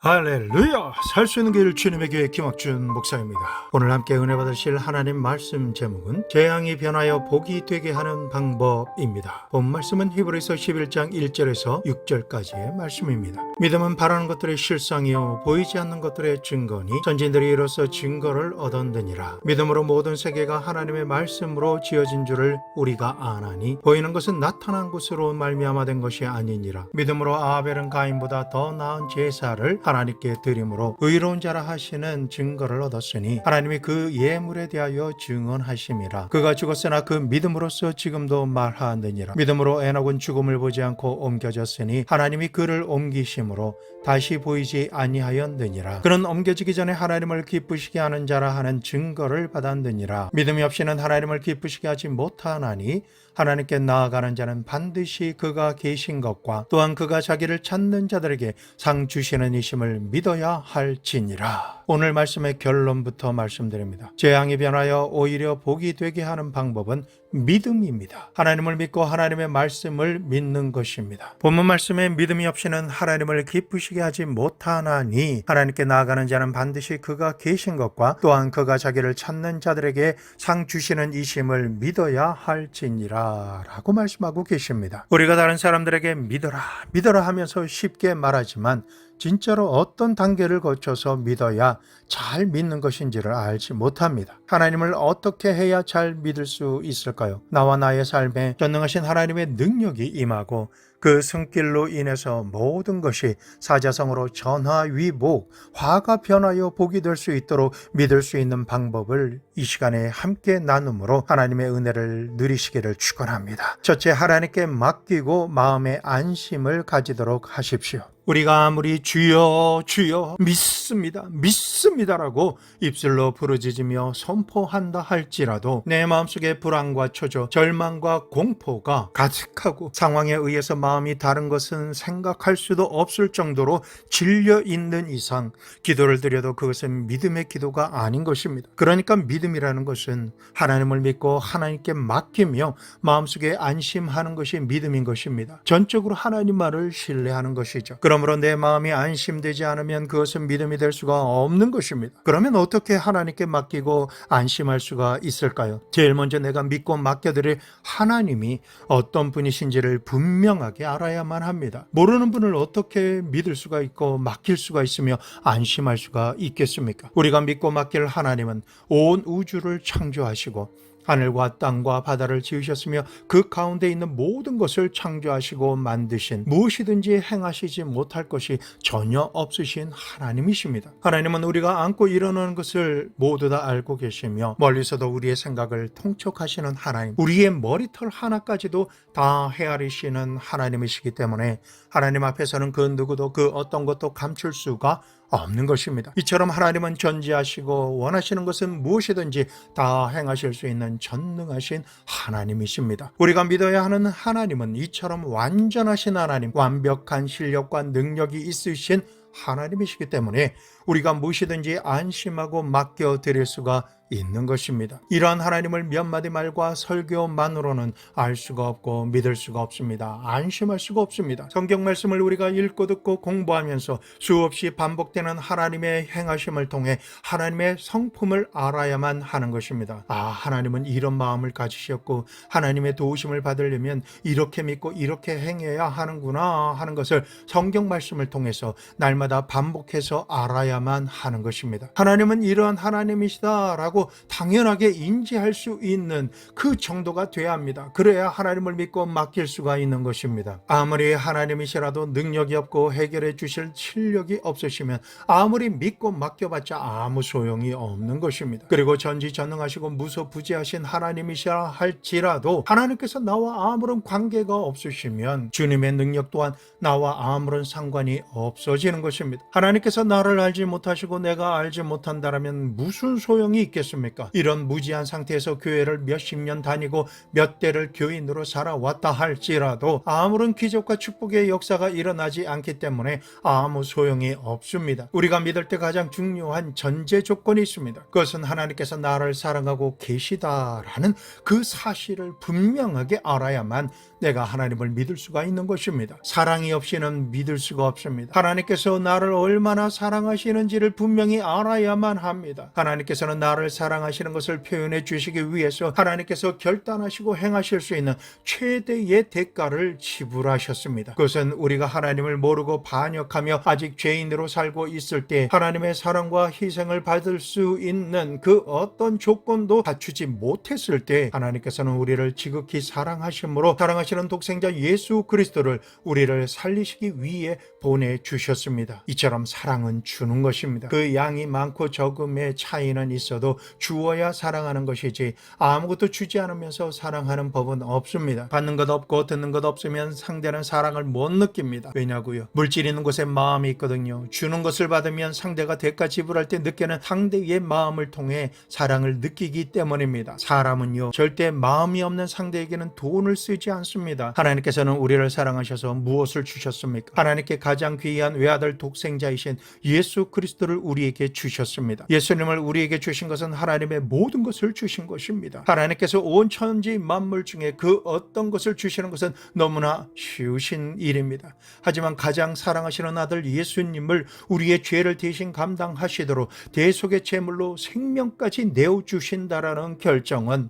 할렐루야! 살 수 있는 길 주님의 교회 김학준 목사입니다. 오늘 함께 은혜 받으실 하나님 말씀 제목은 재앙이 변하여 복이 되게 하는 방법입니다. 본 말씀은 히브리서 11장 1절에서 6절까지의 말씀입니다. 믿음은 바라는 것들의 실상이요 보이지 않는 것들의 증거니 선진들이 이로써 증거를 얻었느니라. 믿음으로 모든 세계가 하나님의 말씀으로 지어진 줄을 우리가 아나니 보이는 것은 나타난 것으로 말미암아 된 것이 아니니라. 믿음으로 아벨은 가인보다 더 나은 제사를 하나님께 드림으로 의로운 자라 하시는 증거를 얻었으니 하나님이 그 예물에 대하여 증언하심이라. 그가 죽었으나 그 믿음으로써 지금도 말하느니라. 믿음으로 에녹은 죽음을 보지 않고 옮겨졌으니 하나님이 그를 옮기심으로 다시 보이지 아니하였느니라. 그는 옮겨지기 전에 하나님을 기쁘시게 하는 자라 하는 증거를 받았느니라. 믿음이 없이는 하나님을 기쁘시게 하지 못하나니 하나님께 나아가는 자는 반드시 그가 계신 것과 또한 그가 자기를 찾는 자들에게 상 주시는 이심을 믿어야 할지니라. 오늘 말씀의 결론부터 말씀드립니다. 재앙이 변하여 오히려 복이 되게 하는 방법은 믿음입니다. 하나님을 믿고 하나님의 말씀을 믿는 것입니다. 본문 말씀에 믿음이 없이는 하나님을 기쁘시게 하지 못하나니 하나님께 나아가는 자는 반드시 그가 계신 것과 또한 그가 자기를 찾는 자들에게 상 주시는 이심을 믿어야 할지니라 라고 말씀하고 계십니다. 우리가 다른 사람들에게 믿어라 하면서 쉽게 말하지만 진짜로 어떤 단계를 거쳐서 믿어야 잘 믿는 것인지를 알지 못합니다. 하나님을 어떻게 해야 잘 믿을 수 있을까요? 나와 나의 삶에 전능하신 하나님의 능력이 임하고 그 승길로 인해서 모든 것이 사자성어로 전화위복, 화가 변하여 복이 될 수 있도록 믿을 수 있는 방법을 이 시간에 함께 나눔으로 하나님의 은혜를 누리시기를 축원합니다. 첫째, 하나님께 맡기고 마음의 안심을 가지도록 하십시오. 우리가 아무리 주여 주여 믿습니다라고 입술로 부르짖으며 선포한다 할지라도 내 마음속에 불안과 초조, 절망과 공포가 가득하고 상황에 의해서 마음이 다른 것은 생각할 수도 없을 정도로 질려 있는 이상 기도를 드려도 그것은 믿음의 기도가 아닌 것입니다. 그러니까 믿음이라는 것은 하나님을 믿고 하나님께 맡기며 마음속에 안심하는 것이 믿음인 것입니다. 전적으로 하나님 말을 신뢰하는 것이죠. 그러므로 내 마음이 안심되지 않으면 그것은 믿음이 될 수가 없는 것입니다. 그러면 어떻게 하나님께 맡기고 안심할 수가 있을까요? 제일 먼저 내가 믿고 맡겨드릴 하나님이 어떤 분이신지를 분명하게 알아야만 합니다. 모르는 분을 어떻게 믿을 수가 있고 맡길 수가 있으며 안심할 수가 있겠습니까? 우리가 믿고 맡길 하나님은 온 우주를 창조하시고 하늘과 땅과 바다를 지으셨으며 그 가운데 있는 모든 것을 창조하시고 만드신 무엇이든지 행하시지 못할 것이 전혀 없으신 하나님이십니다. 하나님은 우리가 안고 일어나는 것을 모두 다 알고 계시며 멀리서도 우리의 생각을 통촉하시는 하나님, 우리의 머리털 하나까지도 다 헤아리시는 하나님이시기 때문에 하나님 앞에서는 그 누구도 그 어떤 것도 감출 수가 없는 것입니다. 이처럼 하나님은 전지하시고 원하시는 것은 무엇이든지 다 행하실 수 있는 전능하신 하나님이십니다. 우리가 믿어야 하는 하나님은 이처럼 완전하신 하나님, 완벽한 실력과 능력이 있으신 하나님이시기 때문에 우리가 무엇이든지 안심하고 맡겨드릴 수가 있는 것입니다. 이러한 하나님을 몇 마디 말과 설교만으로는 알 수가 없고 믿을 수가 없습니다. 안심할 수가 없습니다. 성경 말씀을 우리가 읽고 듣고 공부하면서 수없이 반복되는 하나님의 행하심을 통해 하나님의 성품을 알아야만 하는 것입니다. 하나님은 이런 마음을 가지셨고 하나님의 도우심을 받으려면 이렇게 믿고 이렇게 행해야 하는구나 하는 것을 성경 말씀을 통해서 날마다 반복해서 알아야만 하는 것입니다. 하나님은 이러한 하나님이시다라고 당연하게 인지할 수 있는 그 정도가 돼야 합니다. 그래야 하나님을 믿고 맡길 수가 있는 것입니다. 아무리 하나님이시라도 능력이 없고 해결해 주실 실력이 없으시면 아무리 믿고 맡겨봤자 아무 소용이 없는 것입니다. 그리고 전지전능하시고 무소부지하신 하나님이시라 할지라도 하나님께서 나와 아무런 관계가 없으시면 주님의 능력 또한 나와 아무런 상관이 없어지는 것입니다. 하나님께서 나를 알지 못하시고 내가 알지 못한다라면 무슨 소용이 있겠습니까? 되겠습니까? 이런 무지한 상태에서 교회를 몇십 년 다니고 몇 대를 교인으로 살아왔다 할지라도 아무런 기적과 축복의 역사가 일어나지 않기 때문에 아무 소용이 없습니다. 우리가 믿을 때 가장 중요한 전제 조건이 있습니다. 그것은 하나님께서 나를 사랑하고 계시다라는 그 사실을 분명하게 알아야만 내가 하나님을 믿을 수가 있는 것입니다. 사랑이 없이는 믿을 수가 없습니다. 하나님께서 나를 얼마나 사랑하시는지를 분명히 알아야만 합니다. 하나님께서는 나를 사랑하시는 것을 표현해 주시기 위해서 하나님께서 결단하시고 행하실 수 있는 최대의 대가를 지불하셨습니다. 그것은 우리가 하나님을 모르고 반역하며 아직 죄인으로 살고 있을 때 하나님의 사랑과 희생을 받을 수 있는 그 어떤 조건도 갖추지 못했을 때 하나님께서는 우리를 지극히 사랑하심으로 사랑하시는 독생자 예수 그리스도를 우리를 살리시기 위해 보내주셨습니다. 이처럼 사랑은 주는 것입니다. 그 양이 많고 적음의 차이는 있어도 주어야 사랑하는 것이지 아무것도 주지 않으면서 사랑하는 법은 없습니다. 받는 것 없고 듣는 것 없으면 상대는 사랑을 못 느낍니다. 왜냐고요? 물질 있는 곳에 마음이 있거든요. 주는 것을 받으면 상대가 대가 지불할 때 느끼는 상대의 마음을 통해 사랑을 느끼기 때문입니다. 사람은요 절대 마음이 없는 상대에게는 돈을 쓰지 않습니다. 하나님께서는 우리를 사랑하셔서 무엇을 주셨습니까? 하나님께 가장 귀한 외아들 독생자이신 예수 그리스도를 우리에게 주셨습니다. 예수님을 우리에게 주신 것은 하나님의 모든 것을 주신 것입니다. 하나님께서 온 천지 만물 중에 그 어떤 것을 주시는 것은 너무나 쉬우신 일입니다. 하지만 가장 사랑하시는 아들 예수님을 우리의 죄를 대신 감당하시도록 대속의 제물로 생명까지 내어주신다라는 결정은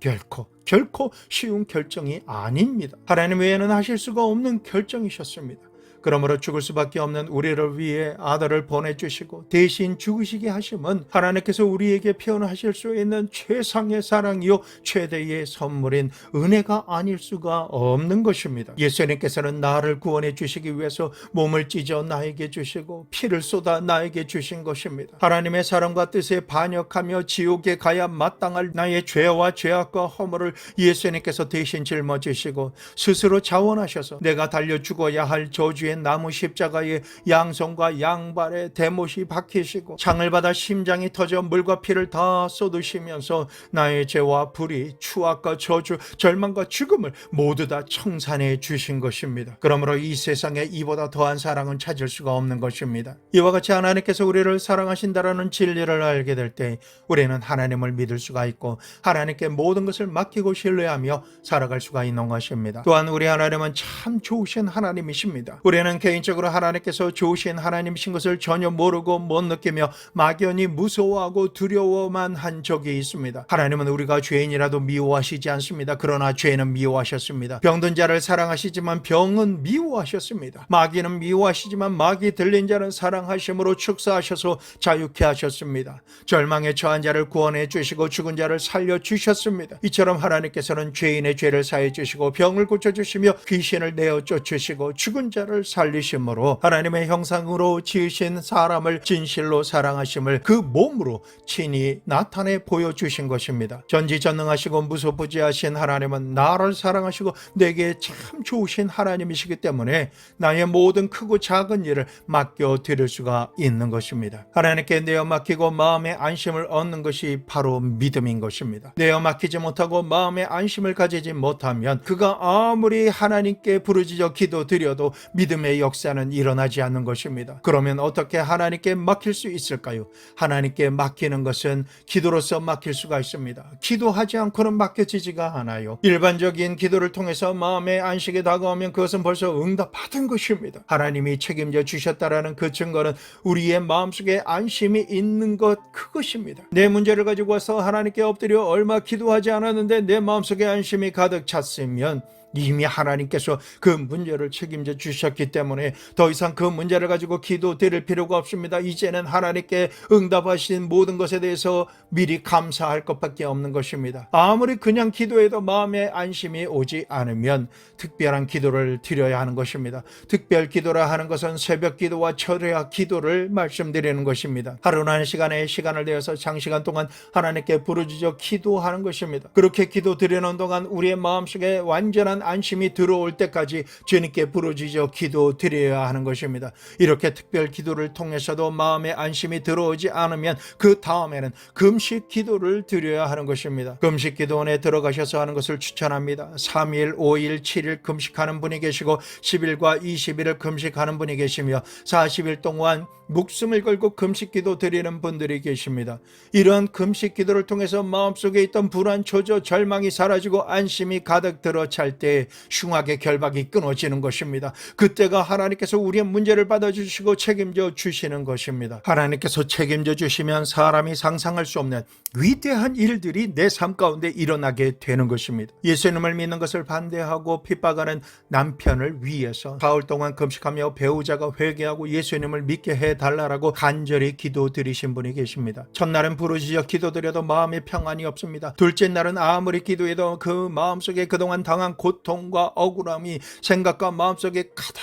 결코 쉬운 결정이 아닙니다. 하나님 외에는 하실 수가 없는 결정이셨습니다. 그러므로 죽을 수밖에 없는 우리를 위해 아들을 보내주시고 대신 죽으시게 하심은 하나님께서 우리에게 표현하실 수 있는 최상의 사랑이요 최대의 선물인 은혜가 아닐 수가 없는 것입니다. 예수님께서는 나를 구원해 주시기 위해서 몸을 찢어 나에게 주시고 피를 쏟아 나에게 주신 것입니다. 하나님의 사랑과 뜻에 반역하며 지옥에 가야 마땅할 나의 죄와 죄악과 허물을 예수님께서 대신 짊어지시고 스스로 자원하셔서 내가 달려 죽어야 할 저주의 나무 십자가에 양손과 양발에 대못이 박히시고 창을 받아 심장이 터져 물과 피를 다 쏟으시면서 나의 죄와 불의, 추악과 저주, 절망과 죽음을 모두 다 청산해 주신 것입니다. 그러므로 이 세상에 이보다 더한 사랑은 찾을 수가 없는 것입니다. 이와 같이 하나님께서 우리를 사랑하신다라는 진리를 알게 될 때 우리는 하나님을 믿을 수가 있고 하나님께 모든 것을 맡기고 신뢰하며 살아갈 수가 있는 것입니다. 또한 우리 하나님은 참 좋으신 하나님이십니다. 우리는 개인적으로 하나님께서 좋으신 하나님이신 것을 전혀 모르고 못 느끼며 막연히 무서워하고 두려워만 한 적이 있습니다. 하나님은 우리가 죄인이라도 미워하시지 않습니다. 그러나 죄는 미워하셨습니다. 병든 자를 사랑하시지만 병은 미워하셨습니다. 마귀는 미워하시지만 마귀 들린 자는 사랑하심으로 축사하셔서 자유케 하셨습니다. 절망에 처한 자를 구원해 주시고 죽은 자를 살려 주셨습니다. 이처럼 하나님께서는 죄인의 죄를 사해 주시고 병을 고쳐 주시며 귀신을 내어 쫓으시고 죽은 자를 살리심으로 하나님의 형상으로 지으신 사람을 진실로 사랑하심을 그 몸으로 친히 나타내 보여주신 것입니다. 전지전능하시고 무소부지하신 하나님은 나를 사랑하시고 내게 참 좋으신 하나님이시기 때문에 나의 모든 크고 작은 일을 맡겨드릴 수가 있는 것입니다. 하나님께 내어 맡기고 마음의 안심을 얻는 것이 바로 믿음인 것입니다. 내어 맡기지 못하고 마음의 안심을 가지지 못하면 그가 아무리 하나님께 부르짖어 기도드려도 믿음의 역사는 일어나지 않는 것입니다. 그러면 어떻게 하나님께 맡길 수 있을까요? 하나님께 맡기는 것은 기도로서 맡길 수가 있습니다. 기도하지 않고는 맡겨지지가 않아요. 일반적인 기도를 통해서 마음의 안식에 다가오면 그것은 벌써 응답받은 것입니다. 하나님이 책임져 주셨다라는 그 증거는 우리의 마음속에 안심이 있는 것 그것입니다. 내 문제를 가지고 와서 하나님께 엎드려 얼마 기도하지 않았는데 내 마음속에 안심이 가득 찼으면 이미 하나님께서 그 문제를 책임져 주셨기 때문에 더 이상 그 문제를 가지고 기도드릴 필요가 없습니다. 이제는 하나님께 응답하신 모든 것에 대해서 미리 감사할 것밖에 없는 것입니다. 아무리 그냥 기도해도 마음에 안심이 오지 않으면 특별한 기도를 드려야 하는 것입니다. 특별 기도라 하는 것은 새벽 기도와 철야 기도를 말씀드리는 것입니다. 하루나 한 시간에 시간을 내어서 장시간 동안 하나님께 부르짖어 기도하는 것입니다. 그렇게 기도드리는 동안 우리의 마음속에 완전한 안심이 들어올 때까지 주님께 부르짖어 기도 드려야 하는 것입니다. 이렇게 특별 기도를 통해서도 마음에 안심이 들어오지 않으면 그 다음에는 금식 기도를 드려야 하는 것입니다. 금식 기도원에 들어가셔서 하는 것을 추천합니다. 3일, 5일, 7일 금식하는 분이 계시고 10일과 20일을 금식하는 분이 계시며 40일 동안 목숨을 걸고 금식 기도 드리는 분들이 계십니다. 이런 금식 기도를 통해서 마음속에 있던 불안, 초조, 절망이 사라지고 안심이 가득 들어찰 때 흉악의 결박이 끊어지는 것입니다. 그때가 하나님께서 우리의 문제를 받아주시고 책임져 주시는 것입니다. 하나님께서 책임져 주시면 사람이 상상할 수 없는 위대한 일들이 내 삶 가운데 일어나게 되는 것입니다. 예수님을 믿는 것을 반대하고 핍박하는 남편을 위해서 사흘 동안 금식하며 배우자가 회개하고 예수님을 믿게 해달라고 간절히 기도드리신 분이 계십니다. 첫날은 부르짖어 기도드려도 마음에 평안이 없습니다. 둘째 날은 아무리 기도해도 그 마음속에 그동안 당한 고통과 억울함이 생각과 마음속에 가득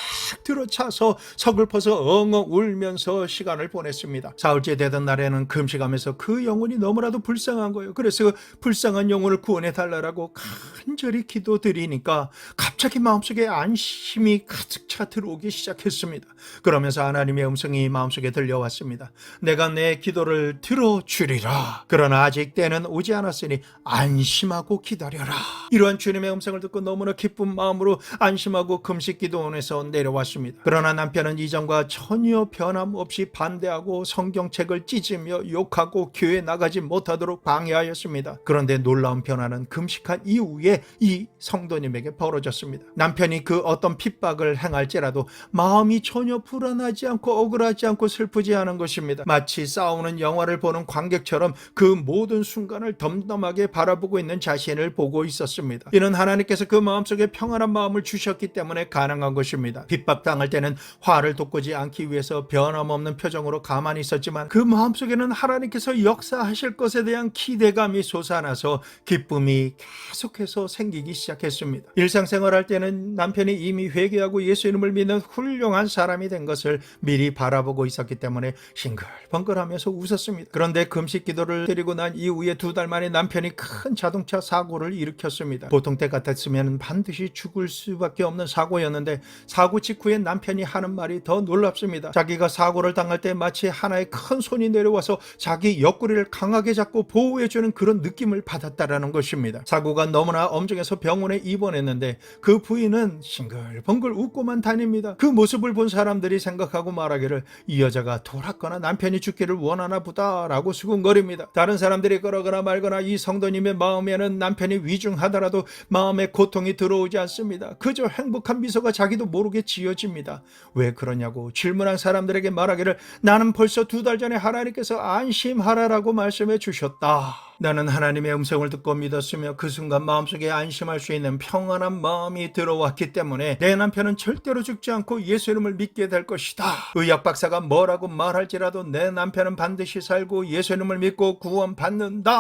들어차서 서글퍼서 엉엉 울면서 시간을 보냈습니다. 사흘째 되던 날에는 금식하면서 그 영혼이 너무나도 불쌍한 거예요. 그래서 그 불쌍한 영혼을 구원해 달라고 간절히 기도드리니까 갑자기 마음속에 안심이 가득 차 들어오기 시작했습니다. 그러면서 하나님의 음성이 마음속에 들려왔습니다. 내가 내 기도를 들어주리라. 그러나 아직 때는 오지 않았으니 안심하고 기다려라. 이러한 주님의 음성을 듣고 너무나 기쁜 마음으로 안심하고 금식 기도원에서 내려왔습니다. 그러나 남편은 이전과 전혀 변함없이 반대하고 성경책을 찢으며 욕하고 교회 나가지 못하도록 방해하였습니다. 그런데 놀라운 변화는 금식한 이후에 이 성도님에게 벌어졌습니다. 남편이 그 어떤 핍박을 행할지라도 마음이 전혀 불안하지 않고 억울하지 않고 슬프지 않은 것입니다. 마치 싸우는 영화를 보는 관객처럼 그 모든 순간을 덤덤하게 바라보고 있는 자신을 보고 있었습니다. 이는 하나님께서 그 마음속에 평안한 마음을 주셨기 때문에 가능한 것입니다. 핍박당할 때는 화를 돋구지 않기 위해서 변함없는 표정으로 가만히 있었지만 그 마음속에는 하나님께서 역사하실 것에 대한 기대감이 솟아나서 기쁨이 계속해서 생기기 시작했습니다. 일상생활할 때는 남편이 이미 회개하고 예수님을 믿는 훌륭한 사람이 된 것을 미리 바라보고 있었기 때문에 싱글벙글하면서 웃었습니다. 그런데 금식 기도를 드리고 난 이후에 2달 만에 남편이 큰 자동차 사고를 일으켰습니다. 보통 때 같았으면 반드시 죽을 수밖에 없는 사고였는데 사고 직후에 남편이 하는 말이 더 놀랍습니다. 자기가 사고를 당할 때 마치 하나의 큰 손이 내려와서 자기 옆구리를 강하게 잡고 보호해주는 그런 느낌을 받았다라는 것입니다. 사고가 너무나 엄중해서 병원에 입원했는데 그 부인은 싱글벙글 웃고만 다닙니다. 그 모습을 본 사람들이 생각하고 말하기를 이 여자가 돌았거나 남편이 죽기를 원하나 보다라고 수군거립니다. 다른 사람들이 그러거나 말거나 이 성도님의 마음에는 남편이 위중하더라도 마음에 고통이 들어오지 않습니다. 그저 행복한 미소가 자기도 모르게 지어집니다. 왜 그러냐고 질문한 사람들에게 말하기를 나는 벌써 2달 전에 하나님께서 안심하라라고 말씀해 주셨다. 나는 하나님의 음성을 듣고 믿었으며 그 순간 마음속에 안심할 수 있는 평안한 마음이 들어왔기 때문에 내 남편은 절대로 죽지 않고 예수님을 믿게 될 것이다. 의학 박사가 뭐라고 말할지라도 내 남편은 반드시 살고 예수님을 믿고 구원받는다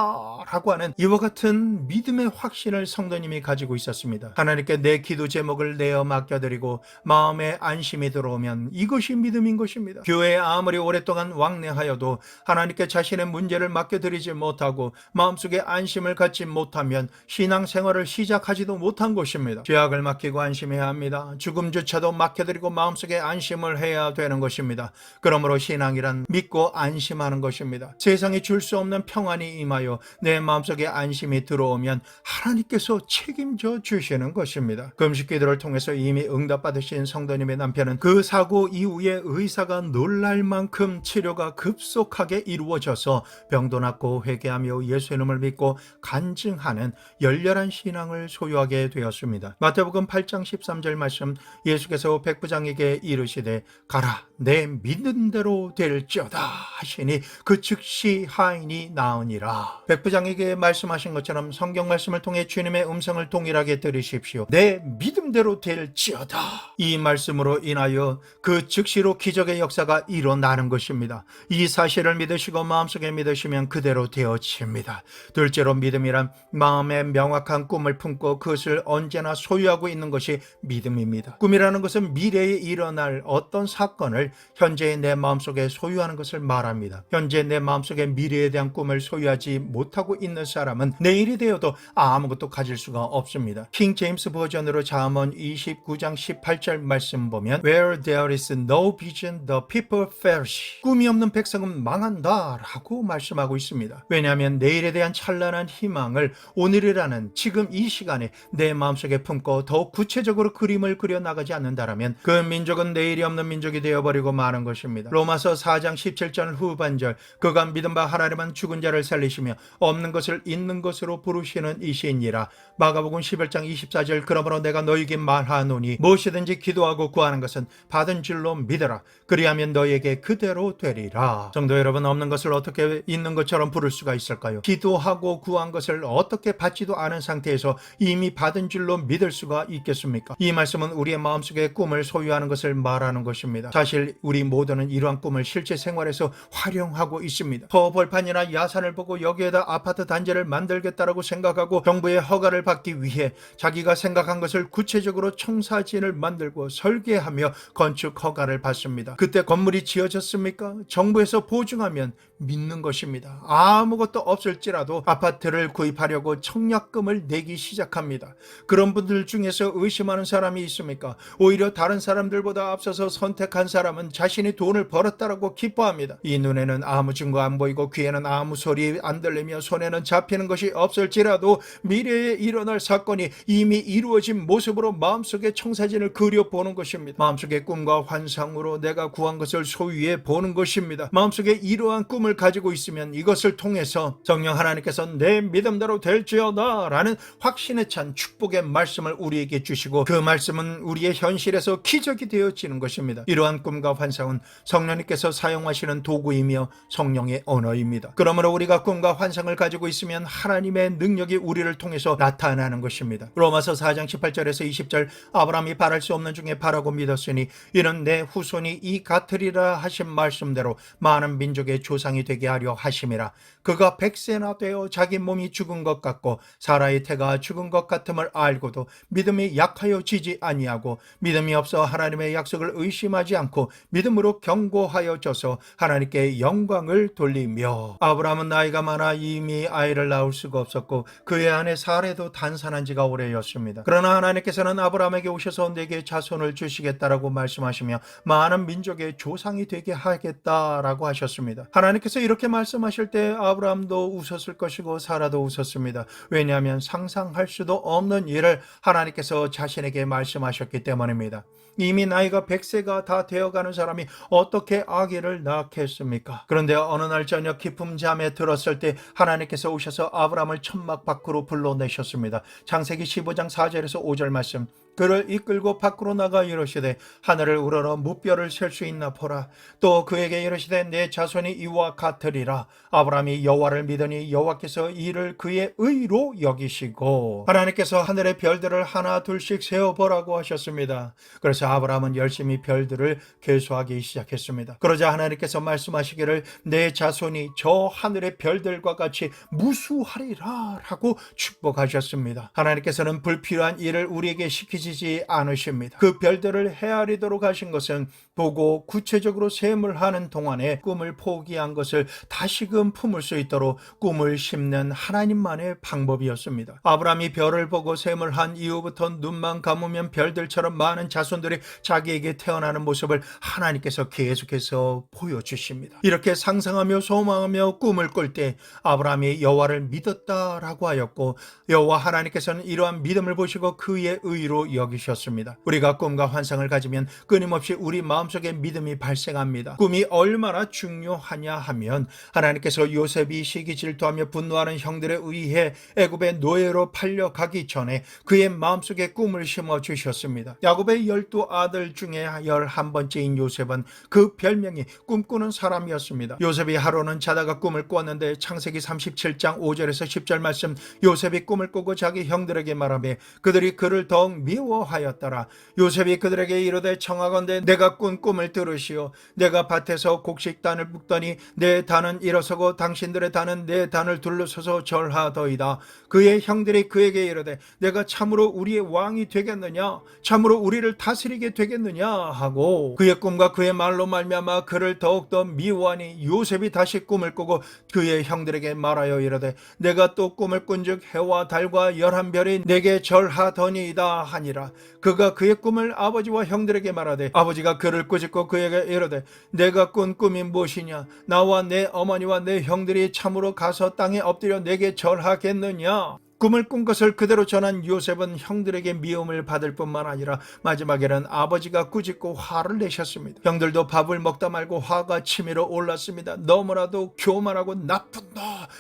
라고 하는 이와 같은 믿음의 확신을 성도님이 가지고 있었습니다. 하나님께 내 기도 제목을 내어 맡겨드리고 마음에 안심이 들어오면 이것이 믿음인 것입니다. 교회에 아무리 오랫동안 왕래하여도 하나님께 자신의 문제를 맡겨드리지 못하고 마음속에 안심을 갖지 못하면 신앙생활을 시작하지도 못한 것입니다. 죄악을 맡기고 안심해야 합니다. 죽음조차도 맡겨드리고 마음속에 안심을 해야 되는 것입니다. 그러므로 신앙이란 믿고 안심하는 것입니다. 세상이 줄 수 없는 평안이 임하여 내 마음속에 안심이 들어오면 하나님께서 책임져 주시는 것입니다. 금식 기도를 통해서 이미 응답받으신 성도님의 남편은 그 사고 이후에 의사가 놀랄 만큼 치료가 급속하게 이루어져서 병도 낫고 회개하며 예수님을 믿고 간증하는 열렬한 신앙을 소유하게 되었습니다. 마태복음 8장 13절 말씀, 예수께서 백부장에게 이르시되 가라 내 믿는 대로 될지어다 하시니 그 즉시 하인이 나으니라. 백부장에게 말씀하신 것처럼 성경 말씀을 통해 주님의 음성을 동일하게 들으십시오. 내 믿음대로 될지어다. 이 말씀으로 인하여 그 즉시로 기적의 역사가 일어나는 것입니다. 이 사실을 믿으시고 마음속에 믿으시면 그대로 되어집니다. 것이다. 둘째로 믿음이란 마음에 명확한 꿈을 품고 그것을 언제나 소유하고 있는 것이 믿음입니다. 꿈이라는 것은 미래에 일어날 어떤 사건을 현재의 내 마음속에 소유하는 것을 말합니다. 현재 내 마음속에 미래에 대한 꿈을 소유하지 못하고 있는 사람은 내일이 되어도 아무것도 가질 수가 없습니다. 킹 제임스 버전으로 잠언 29장 18절 말씀 보면 Where there is no vision, the people perish. 꿈이 없는 백성은 망한다 라고 말씀하고 있습니다. 왜냐하면 내일에 대한 찬란한 희망을 오늘이라는 지금 이 시간에 내 마음속에 품고 더욱 구체적으로 그림을 그려나가지 않는다면 그 민족은 내일이 없는 민족이 되어버리고 마는 것입니다. 로마서 4장 17절 후반절 그가 믿은 바 하나님은 죽은 자를 살리시며 없는 것을 있는 것으로 부르시는 이시니라. 마가복음 11장 24절 그러므로 내가 너에게 말하노니 무엇이든지 기도하고 구하는 것은 받은 줄로 믿어라. 그리하면 너에게 그대로 되리라. 성도 여러분, 없는 것을 어떻게 있는 것처럼 부를 수가 있을까요? 기도하고 구한 것을 어떻게 받지도 않은 상태에서 이미 받은 줄로 믿을 수가 있겠습니까? 이 말씀은 우리의 마음속에 꿈을 소유하는 것을 말하는 것입니다. 사실 우리 모두는 이러한 꿈을 실제 생활에서 활용하고 있습니다. 벌판이나 야산을 보고 여기에다 아파트 단지를 만들겠다라고 생각하고 정부의 허가를 받기 위해 자기가 생각한 것을 구체적으로 청사진을 만들고 설계하며 건축 허가를 받습니다. 그때 건물이 지어졌습니까? 정부에서 보증하면 믿는 것입니다. 아무것도 없을지라도 아파트를 구입하려고 청약금을 내기 시작합니다. 그런 분들 중에서 의심하는 사람이 있습니까? 오히려 다른 사람들보다 앞서서 선택한 사람은 자신이 돈을 벌었다라고 기뻐합니다. 이 눈에는 아무 증거 안 보이고 귀에는 아무 소리 안 들리며 손에는 잡히는 것이 없을지라도 미래에 일어날 사건이 이미 이루어진 모습으로 마음속에 청사진을 그려보는 것입니다. 마음속의 꿈과 환상으로 내가 구한 것을 소유해 보는 것입니다. 마음속에 이러한 꿈을 가지고 있으면 이것을 통해서 성령 하나님께서 내 믿음대로 될지어다 라는 확신에 찬 축복의 말씀을 우리에게 주시고 그 말씀은 우리의 현실에서 기적이 되어지는 것입니다. 이러한 꿈과 환상은 성령님께서 사용하시는 도구이며 성령의 언어입니다. 그러므로 우리가 꿈과 환상을 가지고 있으면 하나님의 능력이 우리를 통해서 나타나는 것입니다. 로마서 4장 18절에서 20절 아브라함이 바랄 수 없는 중에 바라고 믿었으니 이는 내 후손이 이 같으리라 하신 말씀대로 많은 민족의 조상이 되게 하려 하심이라. 그가 100세나 되어 자기 몸이 죽은 것 같고 사라의 태가 죽은 것 같음을 알고도 믿음이 약하여 지지 아니하고 믿음이 없어 하나님의 약속을 의심하지 않고 믿음으로 견고하여져서 하나님께 영광을 돌리며. 아브라함은 나이가 많아 이미 아이를 낳을 수가 없었고 그의 아내 사레도 단산한 지가 오래였습니다. 그러나 하나님께서는 아브라함에게 오셔서 내게 자손을 주시겠다라고 말씀하시며 많은 민족의 조상이 되게 하겠다라고 하셨습니다. 하나님께서 이렇게 말씀하실 때 아브라함도 웃었을 것이고 사라도 웃었습니다. 왜냐하면 상상할 수도 없는 일을 하나님께서 자신에게 말씀하셨기 때문입니다. 이미 나이가 100세가 다 되어가는 사람이 어떻게 아기를 낳겠습니까? 그런데 어느 날 저녁 깊은 잠에 들었을 때 하나님께서 오셔서 아브라함을 천막 밖으로 불러내셨습니다. 창세기 15장 4절에서 5절 말씀. 그를 이끌고 밖으로 나가 이르시되 하늘을 우러러 무뼈를 셀 수 있나 보라. 또 그에게 이르시되 내 자손이 이와 같으리라. 아브라함이 여호와를 믿으니 여호와께서 이를 그의 의로 여기시고. 하나님께서 하늘의 별들을 하나 둘씩 세어보라고 하셨습니다. 그래서 아브라함은 열심히 별들을 계수하기 시작했습니다. 그러자 하나님께서 말씀하시기를 내 자손이 저 하늘의 별들과 같이 무수하리라 라고 축복하셨습니다. 하나님께서는 불필요한 일을 우리에게 시키지 않으십니다. 그 별들을 헤아리도록 하신 것은 보고 구체적으로 셈을 하는 동안에 꿈을 포기한 것을 다시금 품을 수 있도록 꿈을 심는 하나님만의 방법이었습니다. 아브라함이 별을 보고 셈을 한 이후부터 눈만 감으면 별들처럼 많은 자손들이 자기에게 태어나는 모습을 하나님께서 계속해서 보여주십니다. 이렇게 상상하며 소망하며 꿈을 꿀 때 아브라함이 여호와를 믿었다라고 하였고 여호와 하나님께서는 이러한 믿음을 보시고 그의 의로 여기셨습니다. 우리가 꿈과 환상을 가지면 끊임없이 우리 마음속에 믿음이 발생합니다. 꿈이 얼마나 중요하냐 하면 하나님께서 요셉이 시기 질투하며 분노하는 형들에 의해 애굽의 노예로 팔려가기 전에 그의 마음속에 꿈을 심어 주셨습니다. 야곱의 12아들 중에 11번째인 요셉은 그 별명이 꿈꾸는 사람이었습니다. 요셉이 하루는 자다가 꿈을 꾸었는데 창세기 37장 5절에서 10절 말씀. 요셉이 꿈을 꾸고 자기 형들에게 말하며 그들이 그를 더욱 미워하였더라. 요셉이 그들에게 이르되 청하건대 내가 꾼 꿈을 들으시오. 내가 밭에서 곡식단을 붓더니 내 단은 일어서고 당신들의 단은 내 단을 둘러서서 절하더이다. 그의 형들이 그에게 이르되 내가 참으로 우리의 왕이 되겠느냐, 참으로 우리를 다스리게 되겠느냐 하고 그의 꿈과 그의 말로 말미암아 그를 더욱더 미워하니 요셉이 다시 꿈을 꾸고 그의 형들에게 말하여 이르되 내가 또 꿈을 꾼즉 해와 달과 11별이 내게 절하더니이다 하니라. 그가 그의 꿈을 아버지와 형들에게 말하되 아버지가 그를 꾸짖고 그에게 이르되 내가 꾼 꿈이 무엇이냐, 나와 내 어머니와 내 형들이 참으로 가서 땅에 엎드려 내게 절하겠느냐. 꿈을 꾼 것을 그대로 전한 요셉은 형들에게 미움을 받을 뿐만 아니라 마지막에는 아버지가 꾸짖고 화를 내셨습니다. 형들도 밥을 먹다 말고 화가 치밀어 올랐습니다. 너무나도 교만하고 나쁜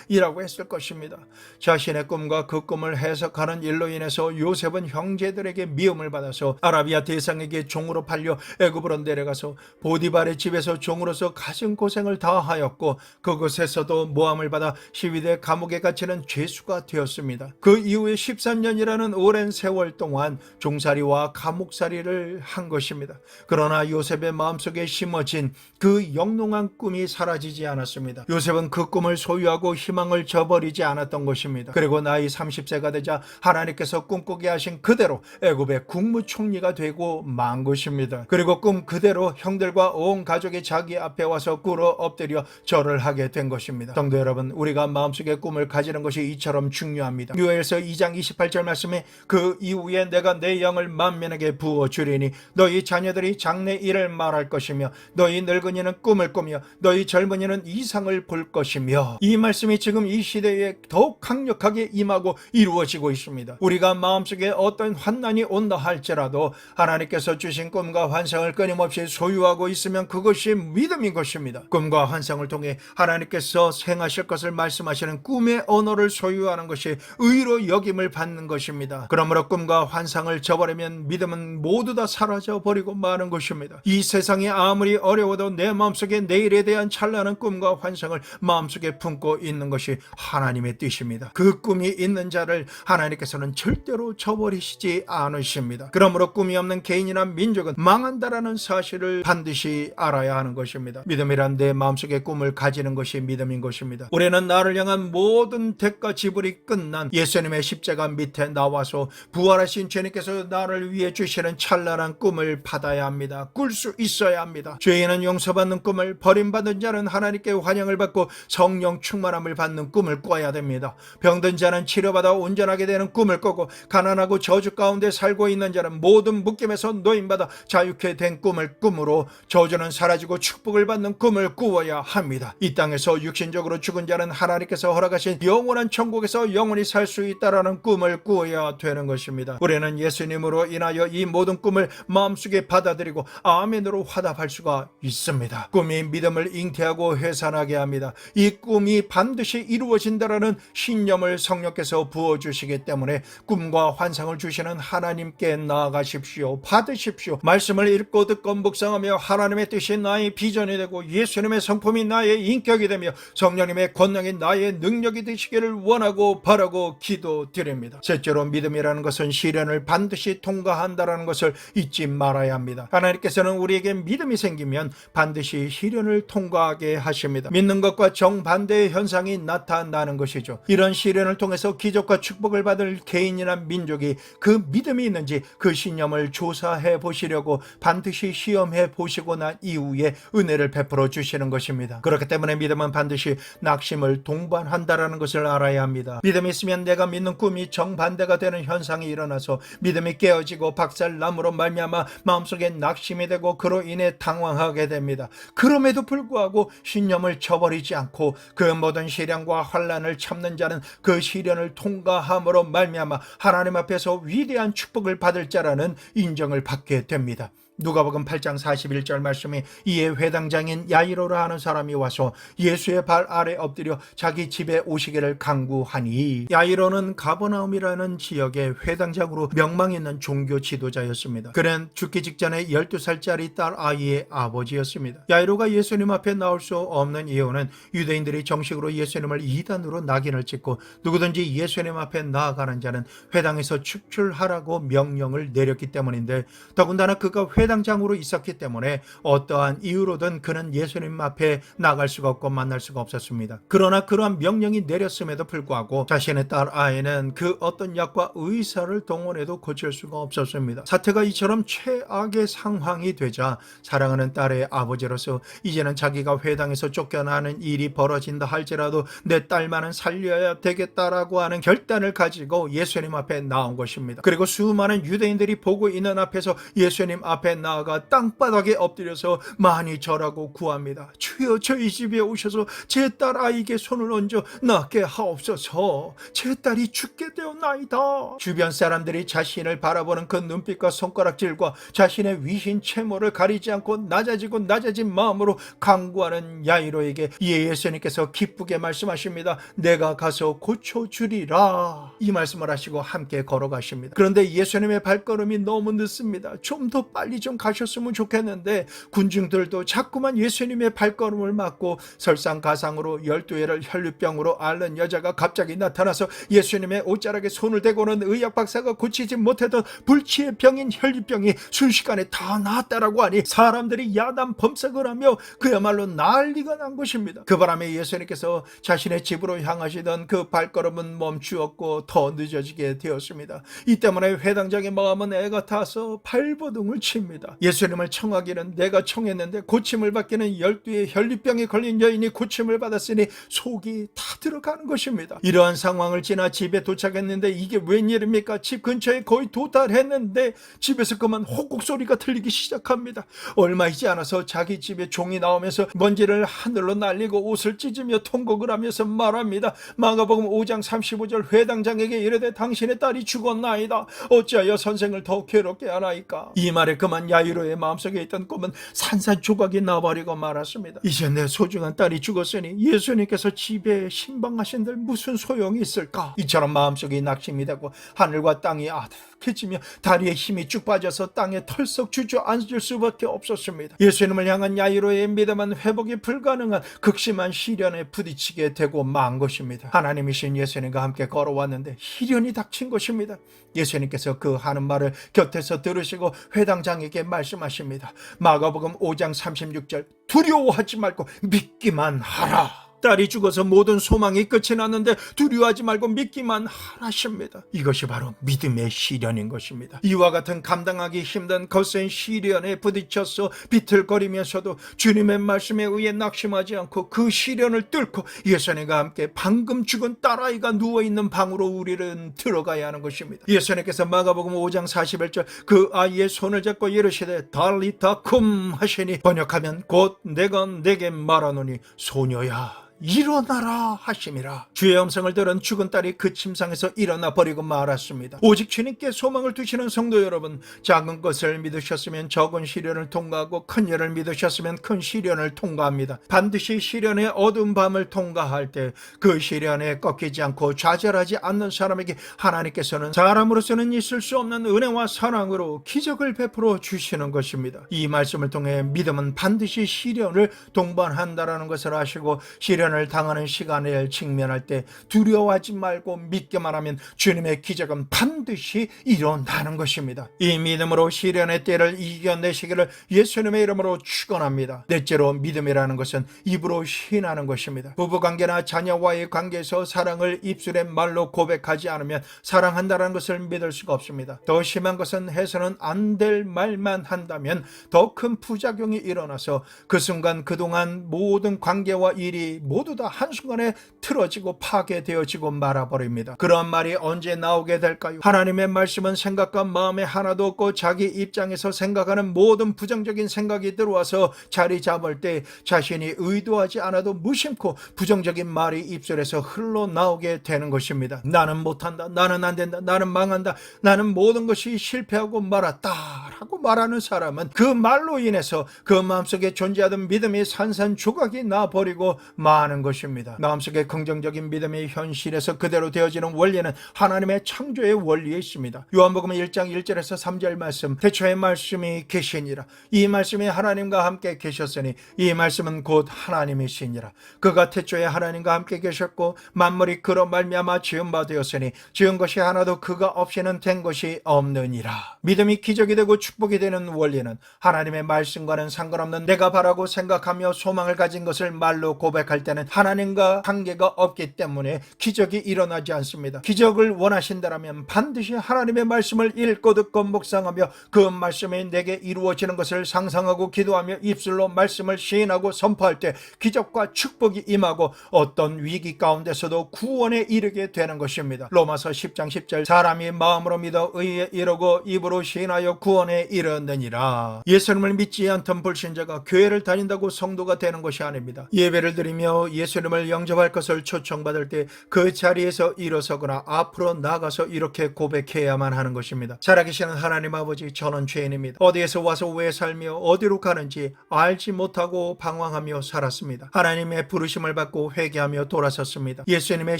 놈이라고 했을 것입니다. 자신의 꿈과 그 꿈을 해석하는 일로 인해서 요셉은 형제들에게 미움을 받아서 아라비아 대상에게 종으로 팔려 애굽으로 내려가서 보디발의 집에서 종으로서 가진 고생을 다하였고 그곳에서도 모함을 받아 시위대 감옥에 갇히는 죄수가 되었습니다. 그 이후에 13년이라는 오랜 세월 동안 종살이와 감옥살이를 한 것입니다. 그러나 요셉의 마음속에 심어진 그 영롱한 꿈이 사라지지 않았습니다. 요셉은 그 꿈을 소유하고 희망을 저버리지 않았던 것입니다. 그리고 나이 30세가 되자 하나님께서 꿈꾸게 하신 그대로 애굽의 국무총리가 되고 만 것입니다. 그리고 꿈 그대로 형들과 온 가족이 자기 앞에 와서 꿇어 엎드려 절을 하게 된 것입니다. 성도 여러분, 우리가 마음속에 꿈을 가지는 것이 이처럼 중요합니다. 요엘서 2장 28절 말씀에 그 이후에 내가 내 영을 만민에게 부어주리니 너희 자녀들이 장래 일을 말할 것이며 너희 늙은이는 꿈을 꾸며 너희 젊은이는 이상을 볼 것이며, 이 말씀이 지금 이 시대에 더욱 강력하게 임하고 이루어지고 있습니다. 우리가 마음속에 어떤 환난이 온다 할지라도 하나님께서 주신 꿈과 환상을 끊임없이 소유하고 있으면 그것이 믿음인 것입니다. 꿈과 환상을 통해 하나님께서 행하실 것을 말씀하시는 꿈의 언어를 소유하는 것이 의로 여김을 받는 것입니다. 그러므로 꿈과 환상을 저버리면 믿음은 모두 다 사라져버리고 마는 것입니다. 이 세상이 아무리 어려워도 내 마음속에 내일에 대한 찬란한 꿈과 환상을 마음속에 품고 있는 것이 하나님의 뜻입니다. 그 꿈이 있는 자를 하나님께서는 절대로 저버리시지 않으십니다. 그러므로 꿈이 없는 개인이나 민족은 망한다라는 사실을 반드시 알아야 하는 것입니다. 믿음이란 내 마음속에 꿈을 가지는 것이 믿음인 것입니다. 우리는 나를 향한 모든 대가 지불이 끝난 예수님의 십자가 밑에 나와서 부활하신 주님께서 나를 위해 주시는 찬란한 꿈을 받아야 합니다. 꿀 수 있어야 합니다. 죄인은 용서받는 꿈을, 버림받은 자는 하나님께 환영을 받고 성령 충만함을 받는 꿈을 꿔야 됩니다. 병든 자는 치료받아 온전하게 되는 꿈을 꾸고 가난하고 저주 가운데 살고 있는 자는 모든 묶임에서 노임받아 자유케 된 꿈을 꿈으로 저주는 사라지고 축복을 받는 꿈을 꾸어야 합니다. 이 땅에서 육신적으로 죽은 자는 하나님께서 허락하신 영원한 천국에서 영원히 살 수 있다라는 꿈을 꾸어야 되는 것입니다. 우리는 예수님으로 인하여 이 모든 꿈을 마음속에 받아들이고 아멘으로 화답할 수가 있습니다. 꿈이 믿음을 잉태하고 회산하게 합니다. 이 꿈이 반드시 이루어진다라는 신념을 성령께서 부어주시기 때문에 꿈과 환상을 주시는 하나님께 나아가십시오. 받으십시오. 말씀을 읽고 듣고 묵상하며 하나님의 뜻이 나의 비전이 되고 예수님의 성품이 나의 인격이 되며 성령님의 권능이 나의 능력이 되시기를 원하고 바라고 기도드립니다. 셋째로, 믿음이라는 것은 시련을 반드시 통과한다라는 것을 잊지 말아야 합니다. 하나님께서는 우리에게 믿음이 생기면 반드시 시련을 통과하게 하십니다. 믿는 것과 정반대의 현상이 나타나는 것이죠. 이런 시련을 통해서 기적과 축복을 받을 개인이나 민족이 그 믿음이 있는지 그 신념을 조사해 보시려고 반드시 시험해 보시고 난 이후에 은혜를 베풀어 주시는 것입니다. 그렇기 때문에 믿음은 반드시 낙심을 동반한다라는 것을 알아야 합니다. 믿음이 있으면 내가 믿는 꿈이 정반대가 되는 현상이 일어나서 믿음이 깨어지고 박살남으로 말미암아 마음속에 낙심이 되고 그로 인해 당황하게 됩니다. 그럼에도 불구하고 신념을 저버리지 않고 그 모든 시련과 환난을 참는 자는 그 시련을 통과함으로 말미암아 하나님 앞에서 위대한 축복을 받을 자라는 인정을 받게 됩니다. 누가복음 8장 41절 말씀에 이에 회당장인 야이로라 하는 사람이 와서 예수의 발 아래 엎드려 자기 집에 오시기를 간구하니, 야이로는 가버나움이라는 지역의 회당장으로 명망 있는 종교 지도자였습니다. 그는 죽기 직전에 12살짜리 딸 아이의 아버지였습니다. 야이로가 예수님 앞에 나올 수 없는 이유는 유대인들이 정식으로 예수님을 이단으로 낙인을 찍고 누구든지 예수님 앞에 나아가는 자는 회당에서 축출하라고 명령을 내렸기 때문인데, 더군다나 그가 회당장으로 있었기 때문에 어떠한 이유로든 그는 예수님 앞에 나갈 수가 없고 만날 수가 없었습니다. 그러나 그러한 명령이 내렸음에도 불구하고 자신의 딸 아이는 그 어떤 약과 의사를 동원해도 고칠 수가 없었습니다. 사태가 이처럼 최악의 상황이 되자 사랑하는 딸의 아버지로서 이제는 자기가 회당에서 쫓겨나는 일이 벌어진다 할지라도 내 딸만은 살려야 되겠다라고 하는 결단을 가지고 예수님 앞에 나온 것입니다. 그리고 수많은 유대인들이 보고 있는 앞에서 예수님 앞에 나아가 땅바닥에 엎드려서 많이 절하고 구합니다. 주여, 저희 집에 오셔서 제 딸 아이에게 손을 얹어 낫게 하옵소서. 제 딸이 죽게 되었나이다. 주변 사람들이 자신을 바라보는 그 눈빛과 손가락질과 자신의 위신 채모를 가리지 않고 낮아진 마음으로 간구하는 야이로에게 예수님께서 기쁘게 말씀하십니다. 내가 가서 고쳐주리라. 이 말씀을 하시고 함께 걸어가십니다. 그런데 예수님의 발걸음이 너무 늦습니다. 좀 더 빨리 좀 가셨으면 좋겠는데 군중들도 자꾸만 예수님의 발걸음을 막고 설상가상으로 12회를 혈류병으로 앓는 여자가 갑자기 나타나서 예수님의 옷자락에 손을 대고는 의학 박사가 고치지 못했던 불치의 병인 혈류병이 순식간에 다 나았다라고 하니 사람들이 야단 범석을 하며 그야말로 난리가 난 것입니다. 그 바람에 예수님께서 자신의 집으로 향하시던 그 발걸음은 멈추었고 더 늦어지게 되었습니다. 이 때문에 회당장의 마음은 애가 타서 발버둥을 칩니다. 예수님을 청하기는 내가 청했는데 고침을 받기는 12의 혈류병에 걸린 여인이 고침을 받았으니 속이 다 들어가는 것입니다. 이러한 상황을 지나 집에 도착했는데 이게 웬일입니까? 집 근처에 거의 도달했는데 집에서 그만 호국 소리가 들리기 시작합니다. 얼마이지 않아서 자기 집에 종이 나오면서 먼지를 하늘로 날리고 옷을 찢으며 통곡을 하면서 말합니다. 마가복음 5장 35절 회당장에게 이르되 당신의 딸이 죽었나이다. 어찌하여 선생을 더 괴롭게 하나이까? 이 말에 그만 야이로의 마음속에 있던 꿈은 산산조각이 나버리고 말았습니다. 이제 내 소중한 딸이 죽었으니 예수님께서 집에 신방하신들 무슨 소용이 있을까? 이처럼 마음속에 낙심이 되고 하늘과 땅이 아득해지며 다리에 힘이 쭉 빠져서 땅에 털썩 주저앉을 수밖에 없었습니다. 예수님을 향한 야이로의 믿음은 회복이 불가능한 극심한 시련에 부딪히게 되고 만 것입니다. 하나님이신 예수님과 함께 걸어왔는데 시련이 닥친 것입니다. 예수님께서 그 하는 말을 곁에서 들으시고 회당장에게 말씀하십니다. 마가복음 5장 36절 두려워하지 말고 믿기만 하라. 딸이 죽어서 모든 소망이 끝이 났는데 두려워하지 말고 믿기만 하라십니다. 이것이 바로 믿음의 시련인 것입니다. 이와 같은 감당하기 힘든 거센 시련에 부딪혀서 비틀거리면서도 주님의 말씀에 의해 낙심하지 않고 그 시련을 뚫고 예수님과 함께 방금 죽은 딸아이가 누워있는 방으로 우리는 들어가야 하는 것입니다. 예수님께서 마가복음 5장 41절 그 아이의 손을 잡고 이르시되 달리타 쿰 하시니 번역하면 곧 내가 내게 말하노니 소녀야 일어나라 하심이라. 주의 음성을 들은 죽은 딸이 그 침상에서 일어나 버리고 말았습니다. 오직 주님께 소망을 두시는 성도 여러분, 작은 것을 믿으셨으면 적은 시련을 통과하고 큰 일을 믿으셨으면 큰 시련을 통과합니다. 반드시 시련의 어두운 밤을 통과할 때 그 시련에 꺾이지 않고 좌절하지 않는 사람에게 하나님께서는 사람으로서는 있을 수 없는 은혜와 사랑으로 기적을 베풀어 주시는 것입니다. 이 말씀을 통해 믿음은 반드시 시련을 동반한다라는 것을 아시고 시련을 당하는 시간을 직면할 때 두려워하지 말고 믿기만 하면 주님의 기적은 반드시 일어나는 것입니다. 이 믿음으로 시련의 때를 이겨내시기를 예수님의 이름으로 축원합니다. 넷째로 믿음이라는 것은 입으로 시인하는 것입니다. 부부관계나 자녀와의 관계에서 사랑을 입술의 말로 고백하지 않으면 사랑한다는 것을 믿을 수가 없습니다. 더 심한 것은 해서는 안 될 말만 한다면 더 큰 부작용이 일어나서 그 순간 그동안 모든 관계와 일이 모두 다 한순간에 틀어지고 파괴되어지고 말아버립니다. 그런 말이 언제 나오게 될까요? 하나님의 말씀은 생각과 마음에 하나도 없고 자기 입장에서 생각하는 모든 부정적인 생각이 들어와서 자리 잡을 때 자신이 의도하지 않아도 무심코 부정적인 말이 입술에서 흘러나오게 되는 것입니다. 나는 못한다, 나는 안된다, 나는 망한다, 나는 모든 것이 실패하고 말았다 라고 말하는 사람은 그 말로 인해서 그 마음속에 존재하던 믿음이 산산조각이 나버리고 마는 것입니다. 마음속에 긍정적인 믿음이 현실에서 그대로 되어지는 원리는 하나님의 창조의 원리에 있습니다. 요한복음 1장 1절에서 3절 말씀, 태초에 말씀이 계시니라. 이 말씀이 하나님과 함께 계셨으니 이 말씀은 곧 하나님이시니라. 그가 태초에 하나님과 함께 계셨고 만물이 그로 말미암아 지은 바 되었으니 지은 것이 하나도 그가 없이는 된 것이 없느니라. 믿음이 기적이 되고 축복이 되는 원리는 하나님의 말씀과는 상관없는 내가 바라고 생각하며 소망을 가진 것을 말로 고백할 때는 하나님과 관계가 없기 때문에 기적이 일어나지 않습니다. 기적을 원하신다면 반드시 하나님의 말씀을 읽고 듣고 묵상하며 그 말씀이 내게 이루어지는 것을 상상하고 기도하며 입술로 말씀을 시인하고 선포할 때 기적과 축복이 임하고 어떤 위기 가운데서도 구원에 이르게 되는 것입니다. 로마서 10장 10절, 사람이 마음으로 믿어 의에 이르고 입으로 시인하여 구원에 이르느니라. 예수님을 믿지 않던 불신자가 교회를 다닌다고 성도가 되는 것이 아닙니다. 예배를 드리며 예수님을 영접할 것을 초청받을 때 그 자리에서 일어서거나 앞으로 나가서 이렇게 고백해야만 하는 것입니다. 살아계시는 하나님 아버지, 저는 죄인입니다. 어디에서 와서 왜 살며 어디로 가는지 알지 못하고 방황하며 살았습니다. 하나님의 부르심을 받고 회개하며 돌아섰습니다. 예수님의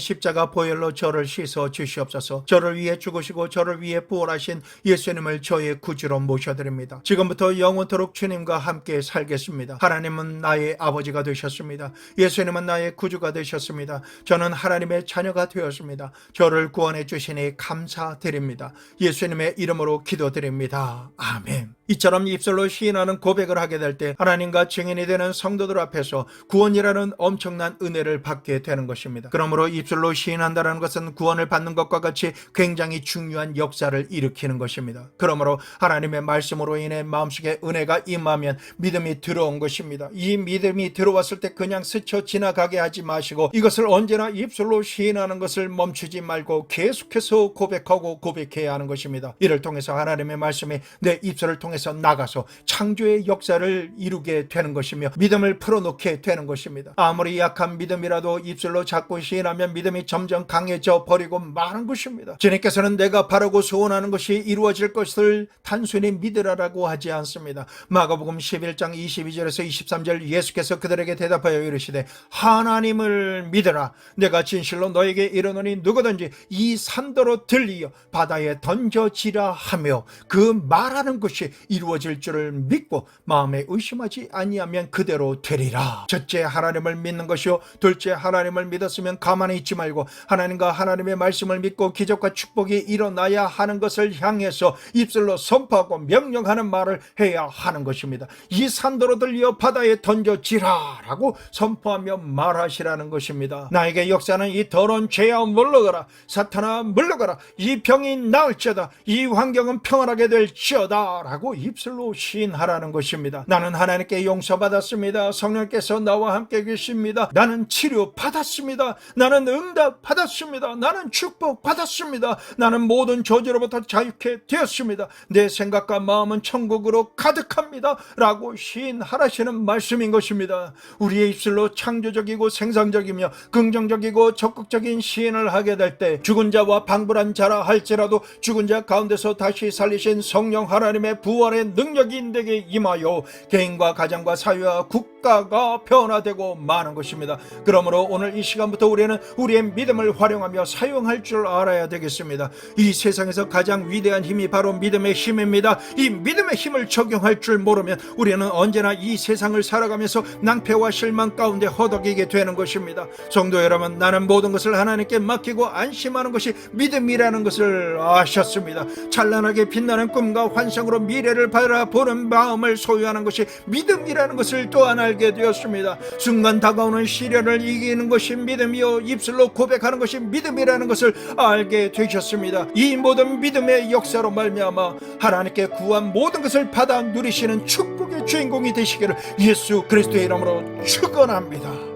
십자가 보혈로 저를 씻어 주시옵소서. 저를 위해 죽으시고 저를 위해 부활하신 예수님을 저의 구주로 모셔드립니다. 지금부터 영원토록 주님과 함께 살겠습니다. 하나님은 나의 아버지가 되셨습니다. 예수님은 나의 구주가 되셨습니다. 저는 하나님의 자녀가 되었습니다. 저를 구원해 주시니 감사드립니다. 예수님의 이름으로 기도드립니다. 아멘. 이처럼 입술로 시인하는 고백을 하게 될 때 하나님과 증인이 되는 성도들 앞에서 구원이라는 엄청난 은혜를 받게 되는 것입니다. 그러므로 입술로 시인한다는 것은 구원을 받는 것과 같이 굉장히 중요한 역사를 일으키는 것입니다. 그러므로 하나님의 말씀으로 인해 마음속에 은혜가 임하면 믿음이 들어온 것입니다. 이 믿음이 들어왔을 때 그냥 스쳐 지나가게 하지 마시고 이것을 언제나 입술로 시인하는 것을 멈추지 말고 계속해서 고백하고 고백해야 하는 것입니다. 이를 통해서 하나님의 말씀이 내 입술을 통해서 나가서 창조의 역사를 이루게 되는 것이며 믿음을 풀어놓게 되는 것입니다. 아무리 약한 믿음이라도 입술로 자꾸 시인하면 믿음이 점점 강해져 버리고 마는 것입니다. 주님께서는 내가 바라고 소원하는 것이 이루어질 것을 단순히 믿으라라고 하지 않습니다. 마가복음 11장 22절에서 23절, 예수께서 그들에게 대답하여 이르시되 하나님을 믿으라. 내가 진실로 너에게 이르노니 누구든지 이 산더러 들리어 바다에 던져지라 하며 그 말하는 것이 이루어질 줄을 믿고 마음에 의심하지 아니하면 그대로 되리라. 첫째, 하나님을 믿는 것이요, 둘째, 하나님을 믿었으면 가만히 있지 말고 하나님과 하나님의 말씀을 믿고 기적과 축복이 일어나야 하는 것을 향해서 입술로 선포하고 명령하는 말을 해야 하는 것입니다. 이 산더러 들려 바다에 던져지라 라고 선포하며 말하시라는 것입니다. 나에게 역사는 이 더러운 죄야 물러가라, 사탄아 물러가라, 이 병이 나을지어다, 이 환경은 평안하게 될지어다 라고 입술로 시인하라는 것입니다. 나는 하나님께 용서받았습니다. 성령께서 나와 함께 계십니다. 나는 치료 받았습니다. 나는 응답 받았습니다. 나는 축복 받았습니다. 나는 모든 저주로부터 자유케 되었습니다. 내 생각과 마음은 천국으로 가득합니다 라고 시인하라시는 말씀인 것입니다. 우리의 입술로 창조적이고 생산적이며 긍정적이고 적극적인 시인을 하게 될 때 죽은 자와 방불한 자라 할지라도 죽은 자 가운데서 다시 살리신 성령 하나님의 부활의 능력이 내게 임하여 개인과 가정과 사회와 국가가 변화되고 마는 것입니다. 그러므로 오늘 이 시간부터 우리는 우리의 믿음을 활용하며 사용할 줄 알아야 되겠습니다. 이 세상에서 가장 위대한 힘이 바로 믿음의 힘입니다. 이 믿음의 힘을 적용할 줄 모르면 우리는 언제나 이 세상을 살아가면서 낭패와 실망 가운데 허덕이게 되는 것입니다. 성도 여러분, 나는 모든 것을 하나님께 맡기고 안심하는 것이 믿음이라는 것을 아셨습니다. 찬란하게 빛나는 꿈과 환상으로 미래를 바라보는 마음을 소유하는 것이 믿음이라는 것을 또한 알게 되었습니다. 순간 다가오는 시련을 이기는 것이 믿음이요, 입술로 고백하는 것이 믿음이라는 것을 알게 되셨습니다. 이 모든 믿음의 역사로 말미암아 하나님께 구한 모든 것을 받아 누리시는 축복의 주인공이 되시기를 예수 그리스도의 이름으로 축원합니다.